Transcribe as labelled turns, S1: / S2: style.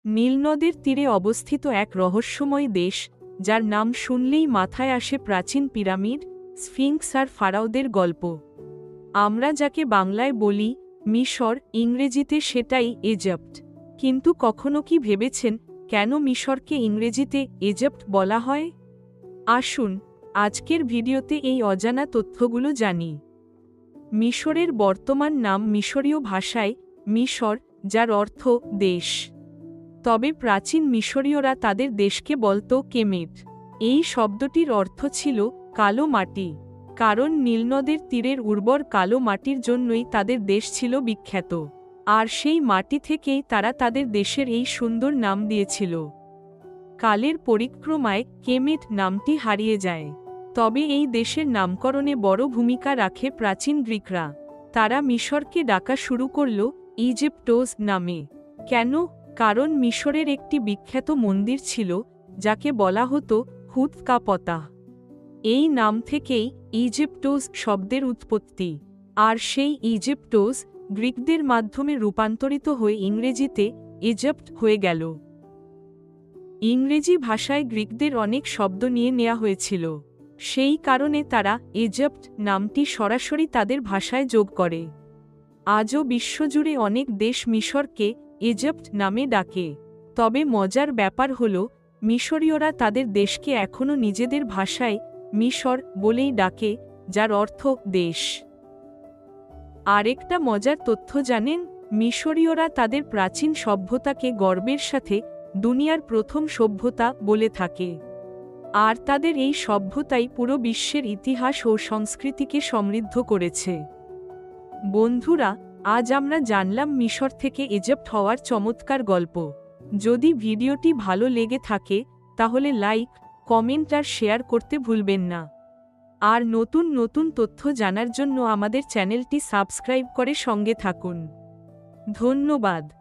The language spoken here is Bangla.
S1: নীলনদের তীরে অবস্থিত এক রহস্যময় দেশ, যার নাম শুনলেই মাথায় আসে প্রাচীন পিরামিড, স্ফিংক্স আর ফারাওদের গল্প। আমরা যাকে বাংলায় বলি মিশর, ইংরেজিতে সেটাই ইজিপ্ট। কিন্তু কখনো কি ভেবেছেন কেন মিশরকে ইংরেজিতে ইজিপ্ট বলা হয়? আসুন আজকের ভিডিওতে এই অজানা তথ্যগুলো জানি। মিশরের বর্তমান নাম মিশরীয় ভাষায় মিশর, যার অর্থ দেশ। তবে প্রাচীন মিশরীয়রা তাদের দেশকে বলতো কেমেট। এই শব্দটির অর্থ ছিল কালো মাটি, কারণ নীলনদের তীরের উর্বর কালো মাটির জন্যই তাদের দেশ ছিল বিখ্যাত। আর সেই মাটি থেকেই তারা তাদের দেশের এই সুন্দর নাম দিয়েছিল। কালের পরিক্রমায় কেমেট নামটি হারিয়ে যায়। তবে এই দেশের নামকরণে বড় ভূমিকা রাখে প্রাচীন গ্রিকরা। তারা মিশরকে ডাকা শুরু করল ইজিপ্টোস নামে। কেন? কারণ মিশরের একটি বিখ্যাত মন্দির ছিল, যাকে বলা হতো হুৎকাপতা। এই নাম থেকেই ইজিপ্টোস শব্দের উৎপত্তি। আর সেই ইজিপ্টোস গ্রিকদের মাধ্যমে রূপান্তরিত হয়ে ইংরেজিতে ইজিপ্ট হয়ে গেল। ইংরেজি ভাষায় গ্রিকদের অনেক শব্দ নিয়ে নেওয়া হয়েছিল। সেই কারণে তারা ইজিপ্ট নামটি সরাসরি তাদের ভাষায় যোগ করে। আজও বিশ্বজুড়ে অনেক দেশ মিশরকে ইজিপ্ট নামে ডাকে। তবে মজার ব্যাপার হল, মিশরীয়রা তাদের দেশকে এখনও নিজেদের ভাষায় মিশর বলেই ডাকে, যার অর্থ দেশ। আরেকটা মজার তথ্য জানেন? মিশরীয়রা তাদের প্রাচীন সভ্যতাকে গর্বের সাথে দুনিয়ার প্রথম সভ্যতা বলে থাকে। আর তাদের এই সভ্যতাই পুরো বিশ্বের ইতিহাস ও সংস্কৃতিকে সমৃদ্ধ করেছে। বন্ধুরা, আজ আমরা জানলাম মিশর থেকে ইজিপ্ট হওয়ার চমৎকার গল্প। যদি ভিডিওটি ভালো লেগে থাকে তাহলে লাইক, কমেন্ট আর শেয়ার করতে ভুলবেন না। আর নতুন নতুন তথ্য জানার জন্য আমাদের চ্যানেলটি সাবস্ক্রাইব করে সঙ্গে থাকুন। ধন্যবাদ।